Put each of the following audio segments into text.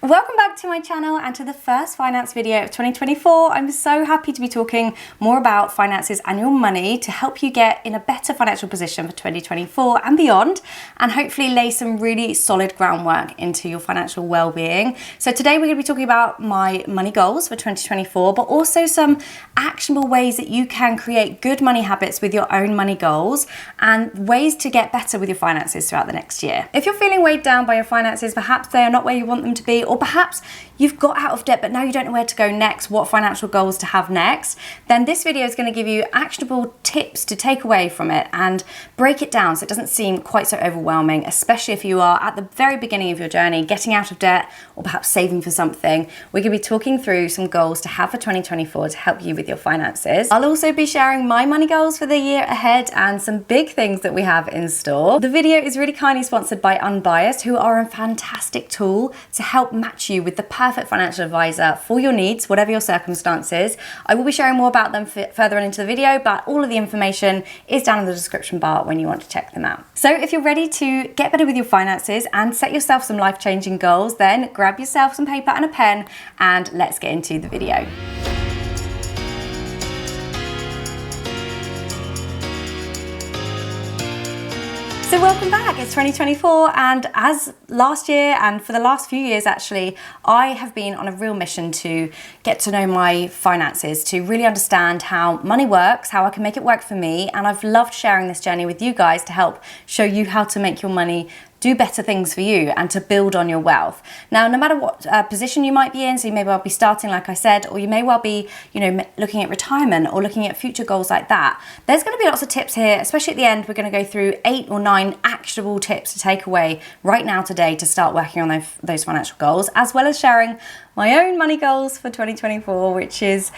Welcome back to my channel and to the first finance video of 2024. I'm so happy to be talking more about finances and your money to help you get in a better financial position for 2024 and beyond, and hopefully lay some really solid groundwork into your financial well-being. So today we're going to be talking about my money goals for 2024, but also some actionable ways that you can create good money habits with your own money goals and ways to get better with your finances throughout the next year. If you're feeling weighed down by your finances, perhaps they are not where you want them to be, or perhaps you've got out of debt but now you don't know where to go next, what financial goals to have next, then this video is going to give you actionable tips to take away from it and break it down so it doesn't seem quite so overwhelming, especially if you are at the very beginning of your journey, getting out of debt or perhaps saving for something. We're going to be talking through some goals to have for 2024 to help you with your finances. I'll also be sharing my money goals for the year ahead and some big things that we have in store. The video is really kindly sponsored by Unbiased, who are a fantastic tool to help match you with the perfect financial advisor for your needs, whatever your circumstances. I will be sharing more about them further on into the video, but all of the information is down in the description bar when you want to check them out. So if you're ready to get better with your finances and set yourself some life-changing goals, then grab yourself some paper and a pen and let's get into the video. So welcome back, it's 2024, and as last year and for the last few years actually, I have been on a real mission to get to know my finances, to really understand how money works, how I can make it work for me, and I've loved sharing this journey with you guys to help show you how to make your money do better things for you and to build on your wealth. Now, no matter what position you might be in, so you may well be starting, like I said, or you may well be, looking at retirement or looking at future goals like that. There's going to be lots of tips here, especially at the end. We're going to go through 8 or 9 actionable tips to take away right now today to start working on those financial goals, as well as sharing my own money goals for 2024, which is,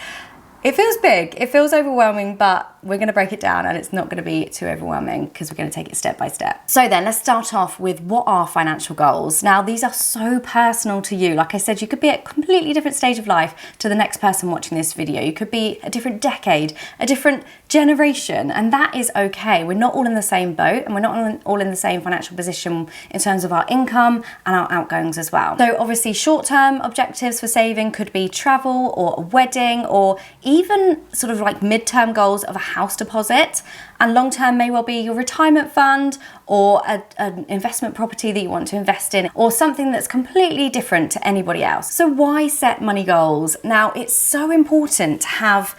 it feels big, it feels overwhelming, but we're going to break it down and it's not going to be too overwhelming because we're going to take it step by step. So then let's start off with what are financial goals. Now, these are so personal to you. Like I said, you could be at a completely different stage of life to the next person watching this video. You could be a different decade, a different generation, and that is okay. We're not all in the same boat and we're not all in the same financial position in terms of our income and our outgoings as well. So obviously short-term objectives for saving could be travel or a wedding, or even sort of like mid-term goals of a house deposit, and long-term may well be your retirement fund or an investment property that you want to invest in, or something that's completely different to anybody else. So why set money goals? Now, it's so important to have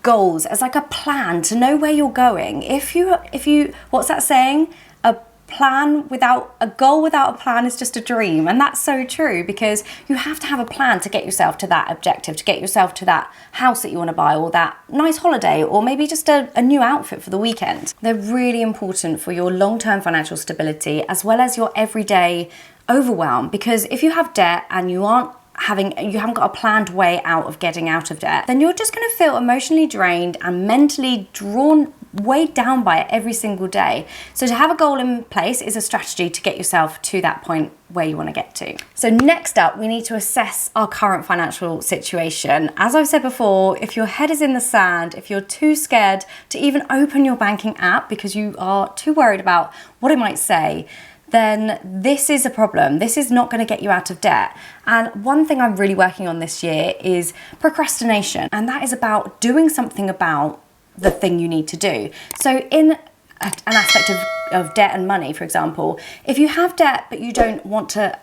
goals as like a plan to know where you're going. If you what's that saying? A goal without a plan is just a dream. And that's so true, because you have to have a plan to get yourself to that objective, to get yourself to that house that you want to buy, or that nice holiday, or maybe just a new outfit for the weekend. They're really important for your long-term financial stability as well as your everyday overwhelm, because if you have debt and you haven't got a planned way out of getting out of debt, then you're just going to feel emotionally drained and mentally weighed down by it every single day. So to have a goal in place is a strategy to get yourself to that point where you want to get to. So next up, we need to assess our current financial situation. As I've said before, if your head is in the sand, if you're too scared to even open your banking app because you are too worried about what it might say, then this is a problem. This is not going to get you out of debt. And one thing I'm really working on this year is procrastination. And that is about doing something about the thing you need to do. So in an aspect of debt and money, for example, if you have debt but you don't want to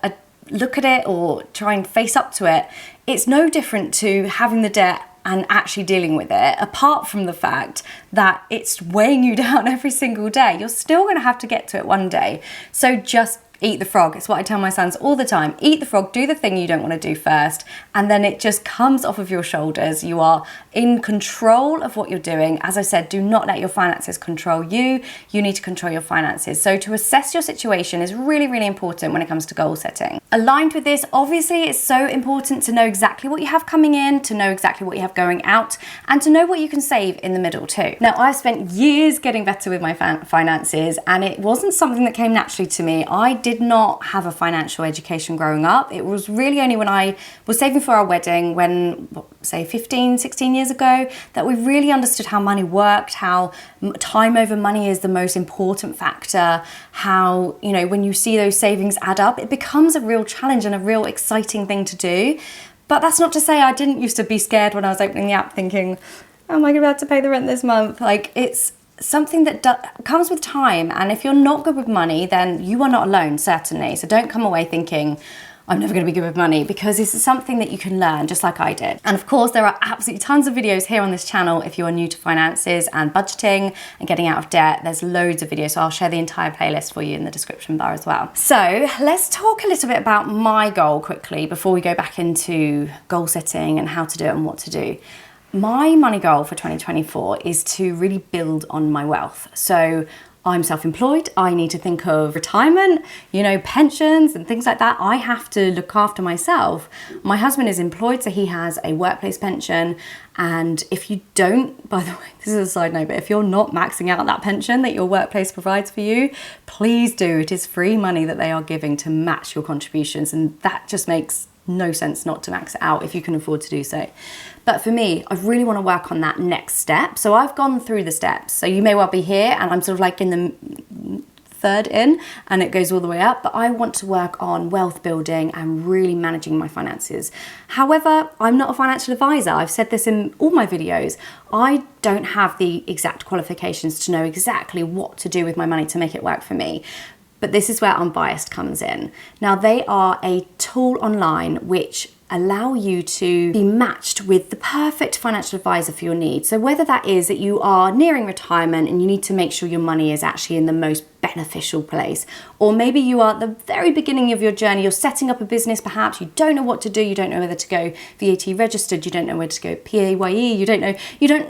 look at it or try and face up to it, it's no different to having the debt and actually dealing with it, apart from the fact that it's weighing you down every single day. You're still going to have to get to it one day. So just eat the frog. It's what I tell my sons all the time. Eat the frog, do the thing you don't want to do first, and then it just comes off of your shoulders. You are in control of what you're doing. As I said, do not let your finances control you. You need to control your finances. So to assess your situation is really, really important when it comes to goal setting. Aligned with this, obviously, it's so important to know exactly what you have coming in, to know exactly what you have going out, and to know what you can save in the middle too. Now, I've spent years getting better with my finances, and it wasn't something that came naturally to me. I did did not have a financial education growing up. It was really only when I was saving for our wedding, say 15, 16 years ago, that we really understood how money worked, how time over money is the most important factor, how, you know, when you see those savings add up, it becomes a real challenge and a real exciting thing to do. But that's not to say I didn't used to be scared when I was opening the app thinking, oh, am I going to have to pay the rent this month? Like, it's something that comes with time, and if you're not good with money, then you are not alone, certainly. So don't come away thinking, I'm never going to be good with money, because this is something that you can learn, just like I did. And of course, there are absolutely tons of videos here on this channel if you are new to finances and budgeting and getting out of debt. There's loads of videos, so I'll share the entire playlist for you in the description bar as well. So let's talk a little bit about my goal quickly before we go back into goal setting and how to do it and what to do. My money goal for 2024 is to really build on my wealth. So I'm self-employed. I need to think of retirement, you know, pensions and things like that. I have to look after myself. My husband is employed, so he has a workplace pension. And if you don't, by the way, this is a side note, but if you're not maxing out that pension that your workplace provides for you, please do. It is free money that they are giving to match your contributions. And that just makes no sense not to max it out if you can afford to do so. But for me, I really want to work on that next step. So I've gone through the steps. So you may well be here and I'm sort of like in the third in and it goes all the way up, but I want to work on wealth building and really managing my finances. However, I'm not a financial advisor. I've said this in all my videos. I don't have the exact qualifications to know exactly what to do with my money to make it work for me. But this is where Unbiased comes in. Now, they are a tool online which allow you to be matched with the perfect financial advisor for your needs. So whether that is that you are nearing retirement and you need to make sure your money is actually in the most beneficial place, or maybe you are at the very beginning of your journey, you're setting up a business, perhaps you don't know what to do, you don't know whether to go VAT registered, you don't know where to go PAYE,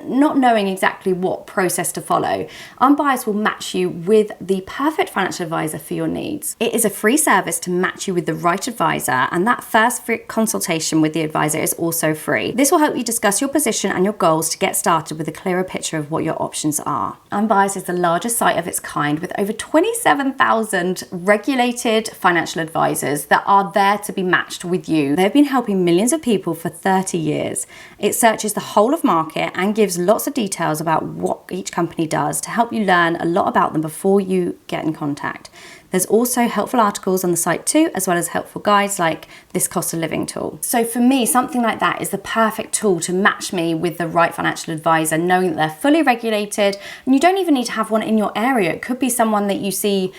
not knowing exactly what process to follow. Unbiased will match you with the perfect financial advisor for your needs. It is a free service to match you with the right advisor, and that first free consultation with the advisor is also free. This will help you discuss your position and your goals to get started with a clearer picture of what your options are. Unbiased is the largest site of its kind with over 27,000 regulated financial advisors that are there to be matched with you. They've been helping millions of people for 30 years. It searches the whole of market and gives lots of details about what each company does to help you learn a lot about them before you get in contact. There's also helpful articles on the site too, as well as helpful guides like this cost of living tool. So for me, something like that is the perfect tool to match me with the right financial advisor, knowing that they're fully regulated, and you don't even need to have one in your area. It could be someone that you see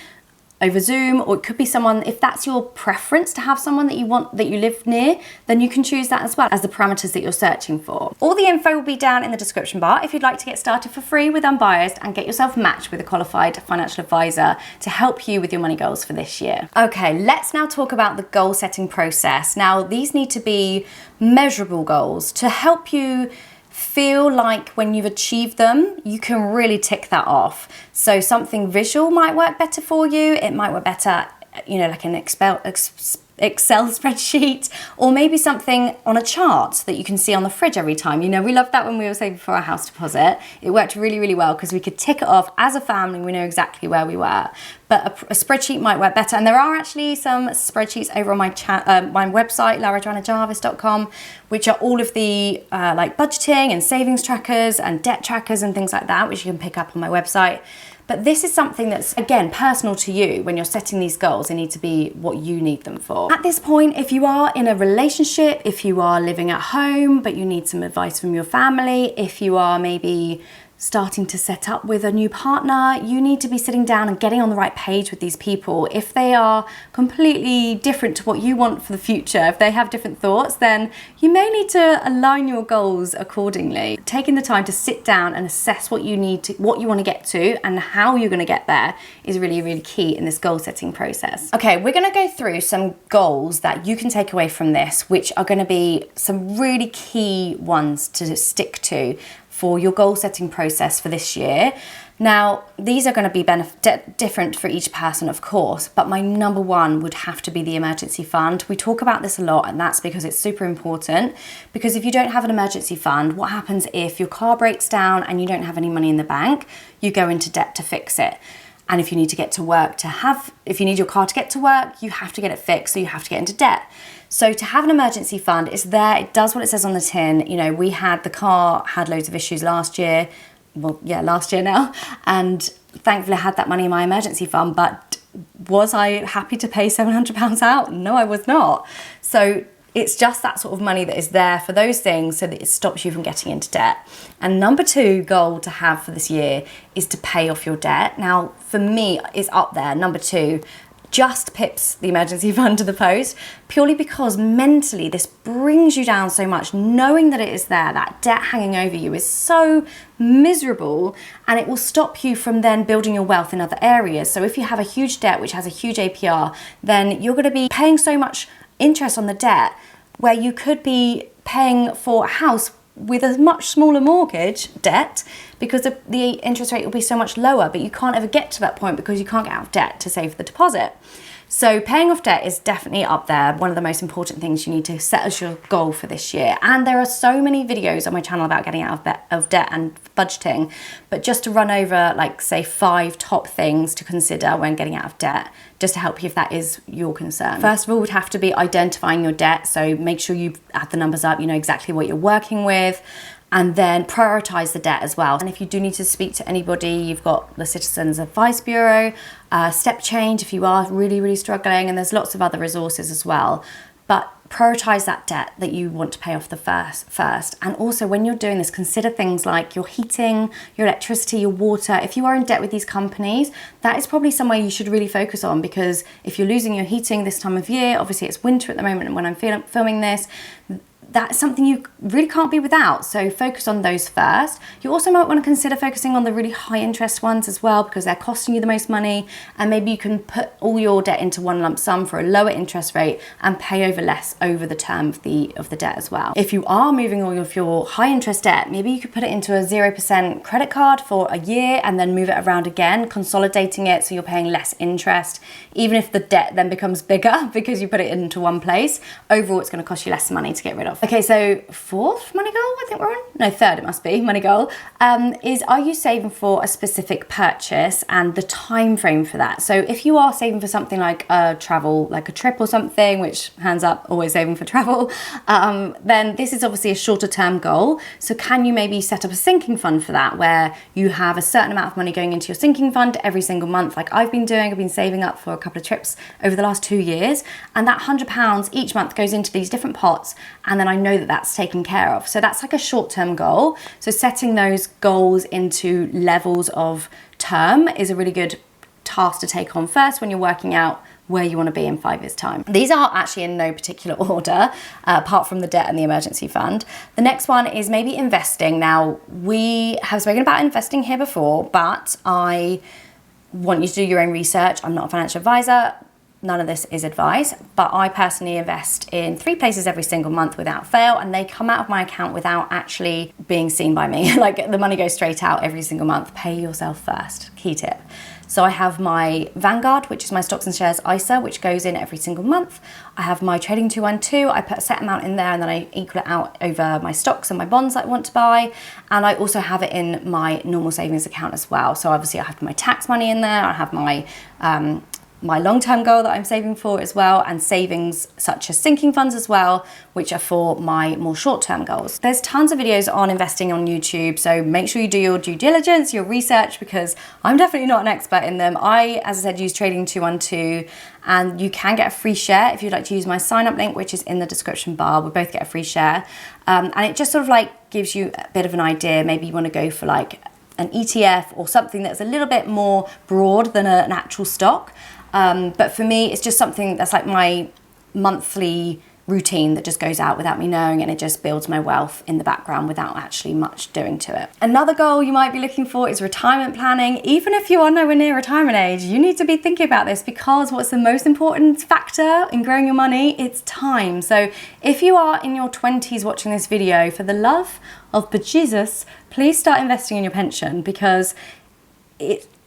over Zoom, or it could be someone, if that's your preference to have someone that you want, that you live near, then you can choose that as well as the parameters that you're searching for. All the info will be down in the description bar if you'd like to get started for free with Unbiased and get yourself matched with a qualified financial advisor to help you with your money goals for this year. Okay, let's now talk about the goal setting process. Now, these need to be measurable goals to help you feel like when you've achieved them, you can really tick that off. So something visual might work better for you. It might work better, you know, like an Excel spreadsheet, or maybe something on a chart that you can see on the fridge every time. You know, we loved that when we were saving for our house deposit. It worked really, really well because we could tick it off as a family. We know exactly where we were. But a spreadsheet might work better. And there are actually some spreadsheets over on my website, LaraJoannaJarvis.com, which are all of the like budgeting and savings trackers and debt trackers and things like that, which you can pick up on my website. But this is something that's, again, personal to you. When you're setting these goals, they need to be what you need them for. At this point, if you are in a relationship, if you are living at home, but you need some advice from your family, if you are maybe starting to set up with a new partner, you need to be sitting down and getting on the right page with these people. If they are completely different to what you want for the future, if they have different thoughts, then you may need to align your goals accordingly. Taking the time to sit down and assess what you need to, what you want to get to and how you're going to get there is really, really key in this goal setting process. Okay, we're going to go through some goals that you can take away from this, which are going to be some really key ones to stick to for your goal setting process for this year. Now, these are going to be different for each person, of course, but my number one would have to be the emergency fund. We talk about this a lot, and that's because it's super important, because if you don't have an emergency fund, what happens if your car breaks down and you don't have any money in the bank? You go into debt to fix it. And if you need to get to work if you need your car to get to work, you have to get it fixed, so you have to get into debt. So to have an emergency fund, it's there, it does what it says on the tin. You know, the car had loads of issues last year. Well, yeah, last year now. And thankfully I had that money in my emergency fund, but was I happy to pay £700 out? No, I was not. So it's just that sort of money that is there for those things so that it stops you from getting into debt. And number 2 goal to have for this year is to pay off your debt. Now, for me, it's up there. Number 2 just pips the emergency fund to the post, purely because mentally this brings you down so much. Knowing that it is there, that debt hanging over you is so miserable, and it will stop you from then building your wealth in other areas. So if you have a huge debt which has a huge APR, then you're going to be paying so much interest on the debt, where you could be paying for a house with a much smaller mortgage debt, because the interest rate will be so much lower, but you can't ever get to that point because you can't get out of debt to save the deposit. So paying off debt is definitely up there, one of the most important things you need to set as your goal for this year. And there are so many videos on my channel about getting out of debt and budgeting, but just to run over, like, say 5 top things to consider when getting out of debt, just to help you if that is your concern. First of all, would have to be identifying your debt. So make sure you add the numbers up, you know exactly what you're working with, and then prioritize the debt as well. And if you do need to speak to anybody, you've got the Citizens Advice Bureau, Step Change if you are really, really struggling, and there's lots of other resources as well. But prioritize that debt that you want to pay off first. And also, when you're doing this, consider things like your heating, your electricity, your water. If you are in debt with these companies, that is probably somewhere you should really focus on, because if you're losing your heating this time of year, obviously it's winter at the moment when I'm filming this, that's something you really can't be without. So focus on those first. You also might want to consider focusing on the really high interest ones as well, because they're costing you the most money, and maybe you can put all your debt into one lump sum for a lower interest rate and pay over less over the term of the debt as well. If you are moving all of your high interest debt, maybe you could put it into a 0% credit card for a year and then move it around again, consolidating it so you're paying less interest, even if the debt then becomes bigger because you put it into one place. Overall, it's going to cost you less money to get rid of. Okay, so 4th money goal, I think we're on? No, 3rd it must be, money goal, is, are you saving for a specific purchase and the time frame for that? So if you are saving for something like a travel, like a trip or something, which hands up, always saving for travel, then this is obviously a shorter term goal. So can you maybe set up a sinking fund for that, where you have a certain amount of money going into your sinking fund every single month, like I've been doing. I've been saving up for a couple of trips over the last 2 years, and that £100 each month goes into these different pots, and then I know that that's taken care of. So that's like a short-term goal. So setting those goals into levels of term is a really good task to take on first when you're working out where you want to be in 5 years' time. These are actually in no particular order, apart from the debt and the emergency fund. The next one is maybe investing. Now, we have spoken about investing here before, but I want you to do your own research. I'm not a financial advisor. None of this is advice, but I personally invest in 3 places every single month without fail, and they come out of my account without actually being seen by me. Like, the money goes straight out every single month. Pay yourself first, key tip. So I have my Vanguard, which is my stocks and shares ISA, which goes in every single month. I have my Trading 212. I put a set amount in there, and then I equal it out over my stocks and my bonds that I want to buy. And I also have it in my normal savings account as well. So obviously I have my tax money in there. I have my long-term goal that I'm saving for as well, and savings such as sinking funds as well, which are for my more short-term goals. There's tons of videos on investing on YouTube, so make sure you do your due diligence, your research, because I'm definitely not an expert in them. I, as I said, use Trading 212, and you can get a free share if you'd like to use my sign-up link, which is in the description bar. We both get a free share, and it just sort of like gives you a bit of an idea. Maybe you want to go for like an ETF or something that's a little bit more broad than an actual stock. But for me, it's just something that's like my monthly routine that just goes out without me knowing, and it just builds my wealth in the background without actually much doing to it. Another goal you might be looking for is retirement planning. Even if you are nowhere near retirement age, you need to be thinking about this, because what's the most important factor in growing your money? It's time. So if you are in your 20s watching this video, for the love of bejesus, please start investing in your pension, because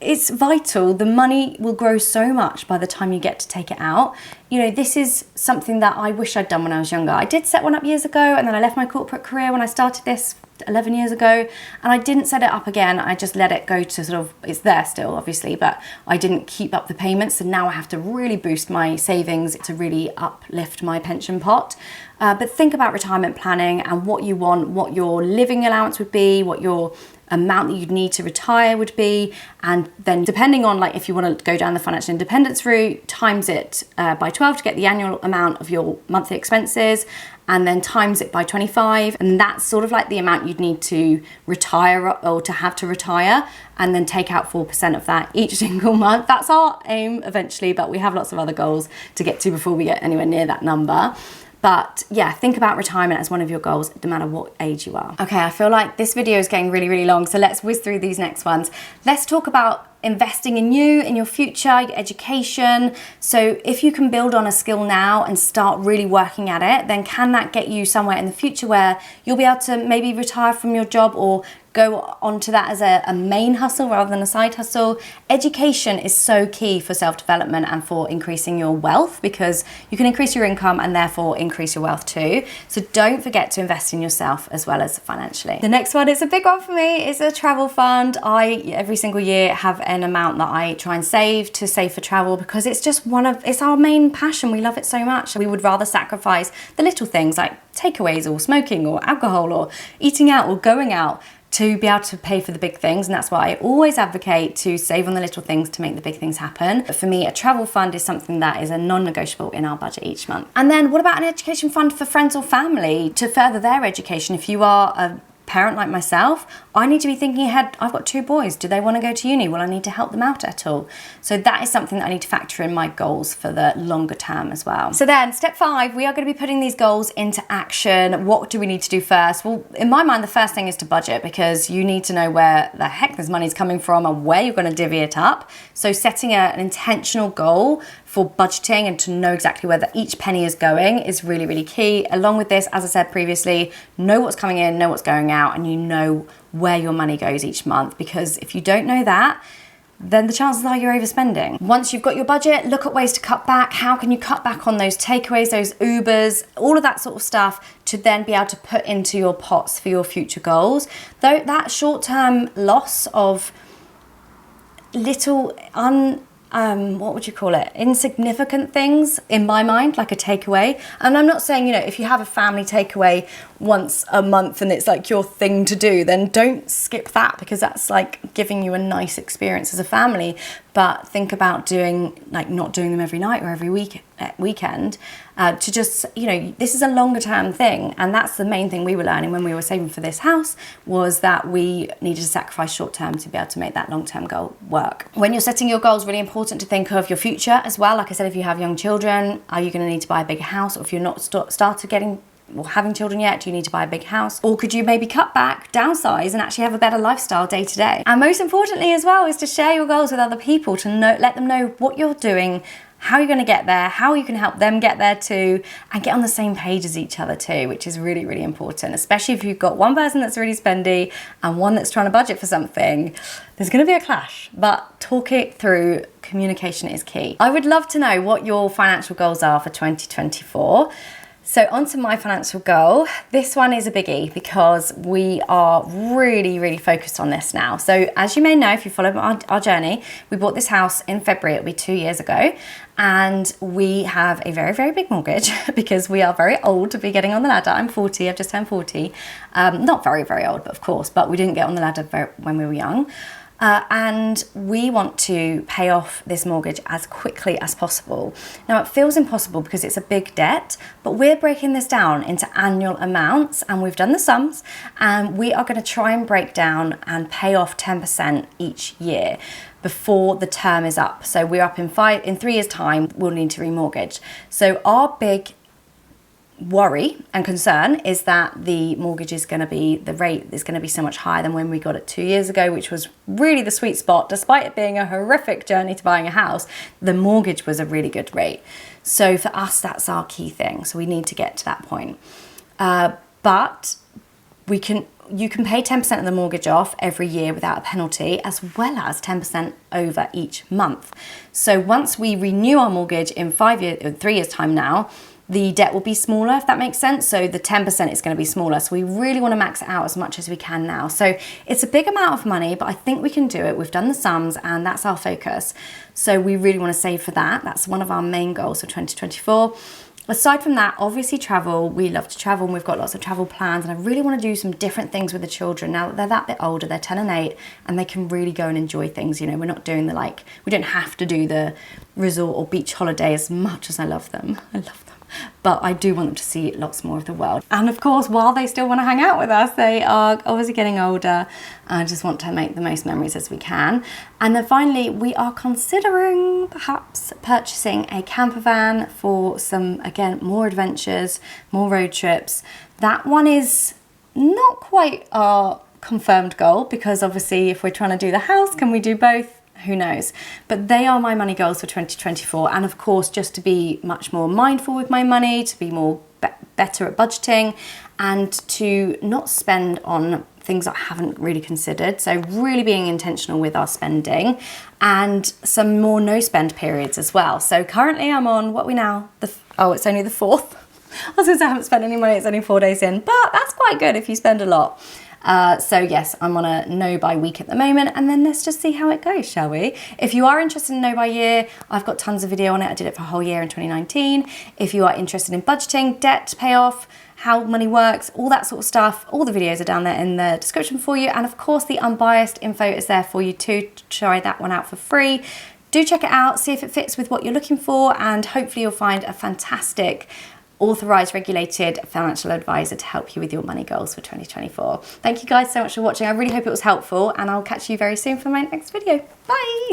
it's vital. The money will grow so much by the time you get to take it out. You know, this is something that I wish I'd done when I was younger. I did set one up years ago, and then I left my corporate career when I started this 11 years ago, and I didn't set it up again. I just let it go to sort of, it's there still obviously, but I didn't keep up the payments, so now I have to really boost my savings to really uplift my pension pot. But think about retirement planning and what you want, what your living allowance would be, what your amount that you'd need to retire would be, and then depending on, like, if you want to go down the financial independence route, times it by 12 to get the annual amount of your monthly expenses, and then times it by 25, and that's sort of like the amount you'd need to retire or to have to retire, and then take out 4% of that each single month. That's our aim eventually, but we have lots of other goals to get to before we get anywhere near that number. But yeah, think about retirement as one of your goals, no matter what age you are. Okay, I feel like this video is getting really, really long, so let's whiz through these next ones. Let's talk about investing in you, in your future, your education. So if you can build on a skill now and start really working at it, then can that get you somewhere in the future where you'll be able to maybe retire from your job or go onto that as a main hustle rather than a side hustle? Education is so key for self-development and for increasing your wealth, because you can increase your income and therefore increase your wealth too. So don't forget to invest in yourself as well as financially. The next one is a big one for me. It's a travel fund. I every single year have an amount that I try and save for travel, because it's just it's our main passion. We love it so much. We would rather sacrifice the little things like takeaways or smoking or alcohol or eating out or going out to be able to pay for the big things. And that's why I always advocate to save on the little things to make the big things happen. But for me, a travel fund is something that is a non-negotiable in our budget each month. And then what about an education fund for friends or family to further their education? If you are a parent like myself, I need to be thinking ahead. I've got 2 boys. Do they want to go to uni? Will I need to help them out at all? So that is something that I need to factor in my goals for the longer term as well. So then step 5, we are going to be putting these goals into action. What do we need to do first? Well, in my mind, the first thing is to budget, because you need to know where the heck this money's coming from and where you're going to divvy it up. So setting an intentional goal for budgeting and to know exactly where each penny is going is really, really key. Along with this, as I said previously, know what's coming in, know what's going out, and you know where your money goes each month. Because if you don't know that, then the chances are you're overspending. Once you've got your budget, look at ways to cut back. How can you cut back on those takeaways, those Ubers, all of that sort of stuff, to then be able to put into your pots for your future goals. Though that short-term loss of little what would you call it? Insignificant things, in my mind, like a takeaway. And I'm not saying, if you have a family takeaway once a month and it's like your thing to do, then don't skip that, because that's like giving you a nice experience as a family. But think about not doing them every night or every weekend, to just, this is a longer term thing. And that's the main thing we were learning when we were saving for this house, was that we needed to sacrifice short term to be able to make that long term goal work. When you're setting your goals, really important to think of your future as well. Like I said, if you have young children, are you going to need to buy a bigger house? Or if you're not started getting or having children yet, do you need to buy a big house? Or could you maybe cut back, downsize, and actually have a better lifestyle day to day? And most importantly as well is to share your goals with other people, to let them know what you're doing, how you're going to get there, how you can help them get there too, and get on the same page as each other too, which is really, really important. Especially if you've got one person that's really spendy and one that's trying to budget for something, there's going to be a clash. But talk it through. Communication is key. I would love to know what your financial goals are for 2024. So onto my financial goal. This one is a biggie, because we are really, really focused on this now. So as you may know, if you follow our journey, we bought this house in February. It'll be 2 years ago. And we have a very, very big mortgage because we are very old to be getting on the ladder. I'm 40, I've just turned 40. Not very, very old, but of course, but we didn't get on the ladder when we were young. And we want to pay off this mortgage as quickly as possible. Now, it feels impossible because it's a big debt, but we're breaking this down into annual amounts, and we've done the sums, and we are going to try and break down and pay off 10% each year before the term is up. So we're up in 3 years' time, we'll need to remortgage. So our big worry and concern is that the mortgage is going to be, the rate is going to be so much higher than when we got it 2 years ago, which was really the sweet spot. Despite it being a horrific journey to buying a house, the mortgage was a really good rate. So for us, that's our key thing. So we need to get to that point. But you can pay 10% of the mortgage off every year without a penalty, as well as 10% over each month. So once we renew our mortgage in 3 years time now, the debt will be smaller, if that makes sense. So the 10% is going to be smaller. So we really want to max it out as much as we can now. So it's a big amount of money, but I think we can do it. We've done the sums and that's our focus. So we really want to save for that. That's one of our main goals for 2024. Aside from that, obviously travel. We love to travel and we've got lots of travel plans, and I really want to do some different things with the children now that they're that bit older. They're 10 and 8 and they can really go and enjoy things. You know, we're not doing we don't have to do the resort or beach holiday as much as I love them. I love them. But I do want them to see lots more of the world. And of course, while they still want to hang out with us, they are obviously getting older. I just want to make the most memories as we can. And then finally, we are considering perhaps purchasing a camper van for some, again, more adventures, more road trips. That one is not quite our confirmed goal, because obviously if we're trying to do the house, can we do both? Who knows? But they are my money goals for 2024. And of course, just to be much more mindful with my money, to be more better at budgeting, and to not spend on things I haven't really considered. So really being intentional with our spending, and some more no spend periods as well. So currently I'm on, what are we now? It's only the 4th. I was going to say I haven't spent any money, it's only 4 days in, but that's quite good if you spend a lot. So yes, I'm on a no buy week at the moment, and then let's just see how it goes, shall we? If you are interested in no buy year, I've got tons of video on it. I did it for a whole year in 2019. If you are interested in budgeting, debt payoff, how money works, all that sort of stuff, all the videos are down there in the description for you. And of course, the Unbiased info is there for you too. Try that one out for free. Do check it out, see if it fits with what you're looking for, and hopefully you'll find a fantastic authorised, regulated financial advisor to help you with your money goals for 2024. Thank you guys so much for watching. I really hope it was helpful, and I'll catch you very soon for my next video. Bye!